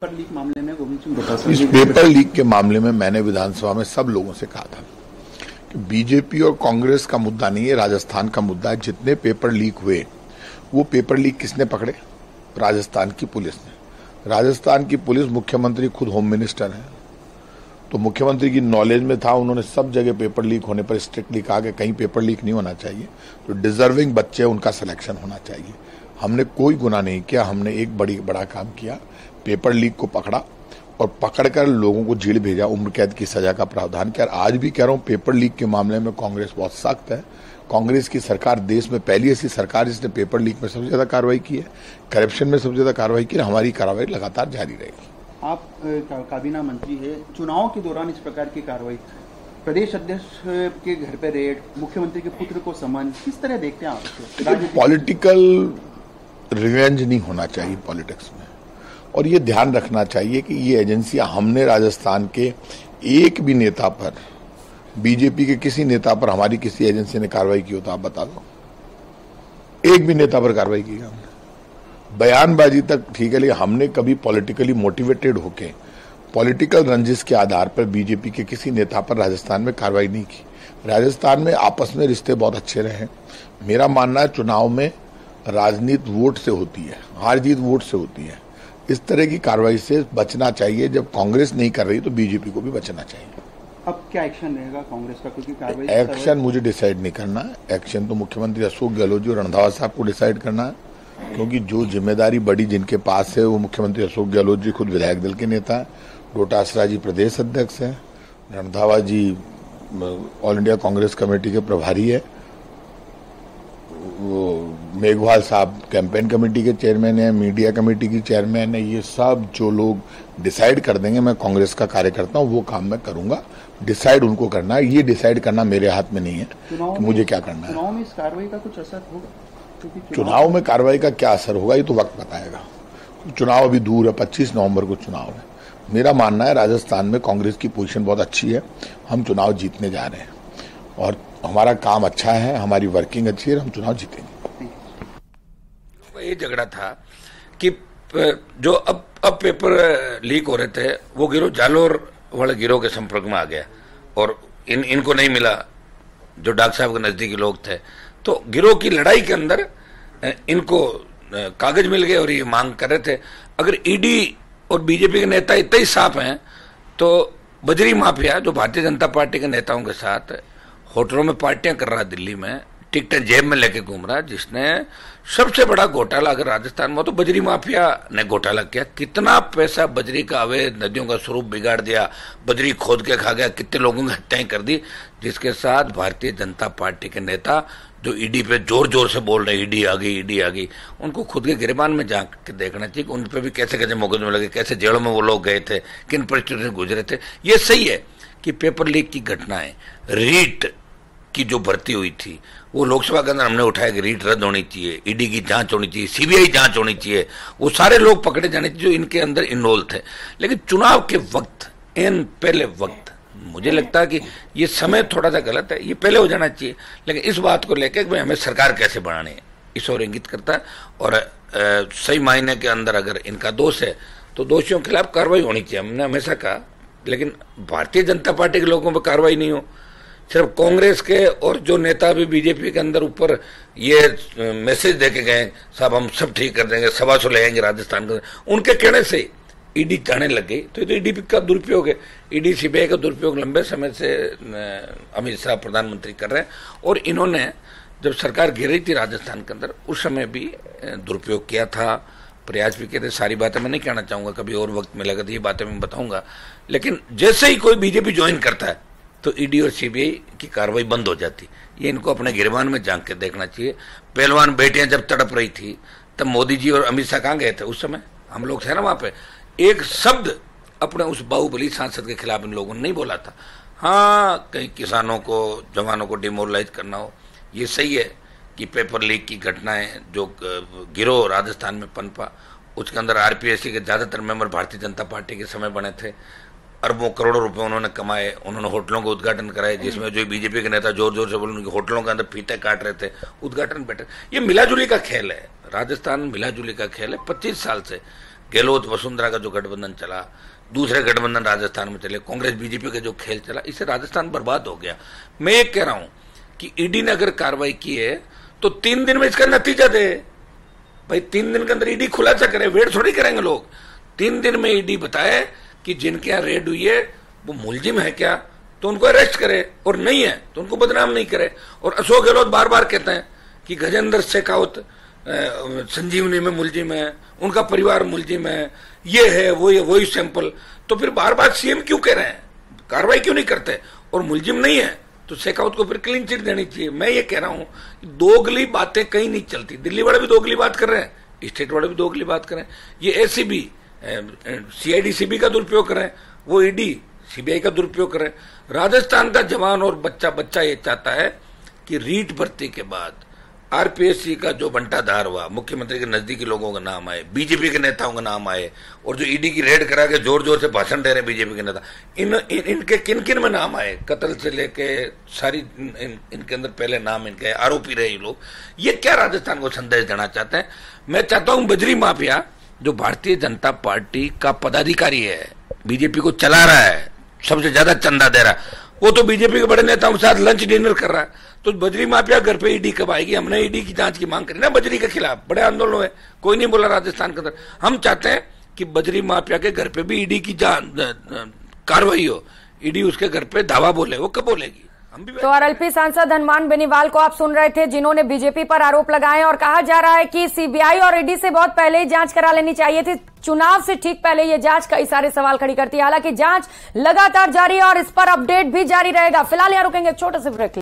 Paper leak मामले में गोविंद सिंह डोटासरा इस पेपर लीक के मामले में मैंने विधानसभा में सब लोगों से कहा था कि बीजेपी और कांग्रेस का मुद्दा नहीं है, राजस्थान का मुद्दा है। जितने पेपर लीक हुए वो पेपर लीक किसने पकड़े? राजस्थान की पुलिस ने। राजस्थान की पुलिस, मुख्यमंत्री खुद होम मिनिस्टर है, तो मुख्यमंत्री की नॉलेज में था। उन्होंने सब जगह पेपर लीक होने पर स्ट्रिक्टली कहा कि कहीं पेपर लीक नहीं होना चाहिए, तो डिजर्विंग बच्चे उनका सिलेक्शन होना चाहिए। हमने कोई गुनाह नहीं किया, हमने एक बड़ा काम किया, पेपर लीक को पकड़ा और पकड़कर लोगों को जेल भेजा, उम्र कैद की सजा का प्रावधान किया। आज भी कह रहा हूं, पेपर लीक के मामले में कांग्रेस बहुत सख्त है। कांग्रेस की सरकार देश में पहली ऐसी सरकार जिसने पेपर लीक में सबसे ज्यादा कार्रवाई की है, करप्शन में सबसे ज्यादा कार्रवाई की है। हमारी कार्रवाई लगातार जारी रहेगी। आप काबीना मंत्री है, चुनाव के दौरान इस प्रकार की कार्रवाई, प्रदेश अध्यक्ष के घर पे रेड, मुख्यमंत्री के पुत्र को समन, किस तरह देखते हैं आप? पॉलिटिकल रिवेंज नहीं होना चाहिए पॉलिटिक्स में, और ये ध्यान रखना चाहिए कि ये एजेंसियां, हमने राजस्थान के एक भी नेता पर, बीजेपी के किसी नेता पर हमारी किसी एजेंसी ने कार्रवाई की हो तो आप बता दो। एक भी नेता पर कार्रवाई की हमने? बयानबाजी तक ठीक है, लेकिन हमने कभी पॉलिटिकली मोटिवेटेड होके पॉलिटिकल रंजिश के आधार पर बीजेपी के किसी नेता पर राजस्थान में कार्रवाई नहीं की। राजस्थान में आपस में रिश्ते बहुत अच्छे रहे। मेरा मानना है चुनाव में राजनीति वोट से होती है, हार जीत वोट से होती है। इस तरह की कार्रवाई से बचना चाहिए। जब कांग्रेस नहीं कर रही तो बीजेपी को भी बचना चाहिए। अब क्या एक्शन रहेगा कांग्रेस का? क्योंकि कार्रवाई एक्शन मुझे डिसाइड नहीं करना है। एक्शन तो मुख्यमंत्री अशोक गहलोत जी और रणधावा साहब को डिसाइड करना है, क्योंकि जो जिम्मेदारी बड़ी जिनके पास है वो मुख्यमंत्री अशोक गहलोत जी खुद विधायक दल के नेता है, डोटासरा जी प्रदेश अध्यक्ष है, रणधावा जी ऑल इंडिया कांग्रेस कमेटी के प्रभारी है, वो मेघवाल साहब कैंपेन कमेटी के चेयरमैन है, मीडिया कमेटी की चेयरमैन है। ये सब जो लोग डिसाइड कर देंगे, मैं कांग्रेस का कार्यकर्ता हूं, वो काम मैं करूंगा। डिसाइड उनको करना है, ये डिसाइड करना मेरे हाथ में नहीं है कि मुझे क्या करना है। चुनाव में इस कार्रवाई का कुछ असर होगा? चुनाव में कार्रवाई का क्या असर होगा ये तो वक्त बताएगा। चुनाव अभी दूर है, 25 नवंबर को चुनाव है। मेरा मानना है राजस्थान में कांग्रेस की पोजीशन बहुत अच्छी है, हम चुनाव जीतने जा रहे हैं और हमारा काम अच्छा है, हमारी वर्किंग अच्छी है, हम चुनाव जीतेंगे। ये झगड़ा था कि जो अब पेपर लीक हो रहे थे, वो गिरोह जालोर वाले गिरोह के संपर्क में आ गया और इनको नहीं मिला, जो डॉक्टर साहब के नजदीकी लोग थे। तो गिरोह की लड़ाई के अंदर इनको कागज मिल गए और ये मांग कर रहे थे। अगर ईडी और बीजेपी के नेता इतने ही साफ हैं तो बजरी माफिया, जो भारतीय जनता पार्टी के नेताओं के साथ होटलों में पार्टियां कर रहा है, दिल्ली में टिकटें जेब में लेके घूम रहा, जिसने सबसे बड़ा घोटाला अगर राजस्थान में हो तो बजरी माफिया ने घोटाला किया। कितना पैसा बजरी का अवैध, नदियों का स्वरूप बिगाड़ दिया, बजरी खोद के खा गया, कितने लोगों की हत्याएं कर दी, जिसके साथ भारतीय जनता पार्टी के नेता जो ईडी पे जोर जोर से बोल रहे हैं ईडी आ गई, ईडी आ गई, उनको खुद के गिरबान में जाके देखना चाहिए। उन पे भी कैसे कैसे मुकदमे लगे, कैसे जेलों में वो लोग गए थे, किन परिस्थितियों से गुजरे थे। ये सही है कि पेपर लीक की घटनाएं, रीट की जो भर्ती हुई थी वो लोकसभा के अंदर हमने उठाया कि रीट रद्द होनी चाहिए, ईडी की जांच होनी चाहिए, सीबीआई जांच होनी चाहिए, वो सारे लोग पकड़े जाने चाहिए जो इनके अंदर इन्वॉल्व थे। लेकिन चुनाव के वक्त, इन पहले वक्त, मुझे लगता है कि ये समय थोड़ा सा गलत है, ये पहले हो जाना चाहिए। लेकिन इस बात को लेकर कि भाई हमें सरकार कैसे बनानी है, इस ओर इंगित करता है। और सही मायने के अंदर अगर इनका दोष है तो दोषियों के खिलाफ कार्रवाई होनी चाहिए, हमने हमेशा कहा। लेकिन भारतीय जनता पार्टी के लोगों पर कार्रवाई नहीं हो, सिर्फ कांग्रेस के और जो नेता भी बीजेपी के अंदर ऊपर ये मैसेज देके गए, साहब हम सब ठीक कर देंगे, 125 ले आएंगे राजस्थान के, उनके कहने से ईडी जाने लग गई। तो ये तो ईडी का दुरुपयोग है, ईडी सीबीआई का दुरुपयोग लंबे समय से अमित शाह प्रधानमंत्री कर रहे हैं। और इन्होंने जब सरकार गिर रही थी राजस्थान के अंदर, उस समय भी दुरुपयोग किया था, प्रयास भी किए थे। सारी बातें मैं नहीं कहना चाहूंगा, कभी और वक्त मिलेगा तो ये बातें मैं बताऊंगा। लेकिन जैसे ही कोई बीजेपी ज्वाइन करता है तो ईडी और सीबीआई की कार्रवाई बंद हो जाती। ये इनको अपने गिरबान में झांक के देखना चाहिए। पहलवान बेटियां जब तड़प रही थी तब मोदी जी और अमित शाह कहाँ गए थे? उस समय हम लोग थे ना वहां पे। एक शब्द अपने उस बाहुबली सांसद के खिलाफ इन लोगों ने नहीं बोला था। हाँ, कहीं किसानों को, जवानों को डिमोरलाइज करना हो, ये सही है कि पेपर लीक की घटनाएं जो गिरोह राजस्थान में पनपा, उसके अंदर आरपीएससी के ज्यादातर मेंबर भारतीय जनता पार्टी के समय बने थे। अरबों करोड़ों रुपए उन्होंने कमाए, उन्होंने होटलों के उद्घाटन कराए, जिसमें जो बीजेपी के नेता जोर जोर से बोले उनके होटलों के अंदर फीते काट रहे थे, उद्घाटन बैठे। ये मिलाजुली का खेल है, राजस्थान मिलाजुली का खेल है। 25 साल से गहलोत वसुंधरा का जो गठबंधन चला, दूसरे गठबंधन राजस्थान में चले, कांग्रेस बीजेपी का जो खेल चला, इससे राजस्थान बर्बाद हो गया। मैं ये कह रहा हूं कि ईडी ने अगर कार्रवाई की है तो 3 दिन में इसका नतीजा दे भाई। 3 दिन के अंदर ईडी खुलासा करे, वेट थोड़ी करेंगे लोग। 3 दिन में ईडी बताए कि जिनके यहाँ रेड हुई है वो मुलजिम है क्या, तो उनको अरेस्ट करे, और नहीं है तो उनको बदनाम नहीं करे। और अशोक गहलोत बार बार कहते हैं कि गजेंद्र शेखावत संजीवनी में मुलजिम है, उनका परिवार मुलजिम है, ये है वो है, वही सैंपल। तो फिर बार बार सीएम क्यों कह रहे हैं, कार्रवाई क्यों नहीं करते? और मुलजिम नहीं है तो शेखावत को फिर क्लीन चिट देनी चाहिए। मैं ये कह रहा हूं कि दोगली बातें कहीं नहीं चलती। दिल्ली वाले भी दोगली बात कर रहे हैं, स्टेट वाले भी दोगली बात कर रहे हैं। ये एसीबी सीआईडी सीबी का दुरुपयोग कर रहे हैं, वो ईडी सीबीआई का दुरुपयोग कर रहे हैं। राजस्थान का जवान और बच्चा ये चाहता है कि रीट भर्ती के बाद आरपीएससी का जो बंटाधार हुआ, मुख्यमंत्री के नजदीकी लोगों का नाम आए, बीजेपी के नेताओं का नाम आए, और जो ईडी की रेड करा के जोर जोर से भाषण दे रहे हैं बीजेपी के नेता, इनके किन किन में नाम आए, कत्ल से लेके सारी इनके अंदर पहले नाम इनके आरोपी रहे ये लोग। ये क्या राजस्थान को संदेश देना चाहते हैं? मैं चाहता हूं बजरी माफिया जो भारतीय जनता पार्टी का पदाधिकारी है, बीजेपी को चला रहा है, सबसे ज्यादा चंदा दे रहा है, वो तो बीजेपी के बड़े नेताओं के साथ लंच डिनर कर रहा है। तो बजरी माफिया घर पे ईडी कब आएगी? हमने ईडी की जांच की मांग करी ना बजरी के खिलाफ, बड़े आंदोलन हुए, कोई नहीं बोला राजस्थान के अंदर। हम चाहते हैं कि बजरी माफिया के घर पे भी ईडी की कार्रवाई हो, ईडी उसके घर पे धावा बोले, वो कब बोलेगी? तो आरएलपी सांसद हनुमान बेनीवाल को आप सुन रहे थे, जिन्होंने बीजेपी पर आरोप लगाए और कहा जा रहा है कि सीबीआई और ईडी से बहुत पहले ही जांच करा लेनी चाहिए थी, चुनाव से ठीक पहले ये जांच कई सारे सवाल खड़ी करती है। हालांकि जांच लगातार जारी है और इस पर अपडेट भी जारी रहेगा। फिलहाल यहाँ रुकेंगे, छोटे से ब्रेक।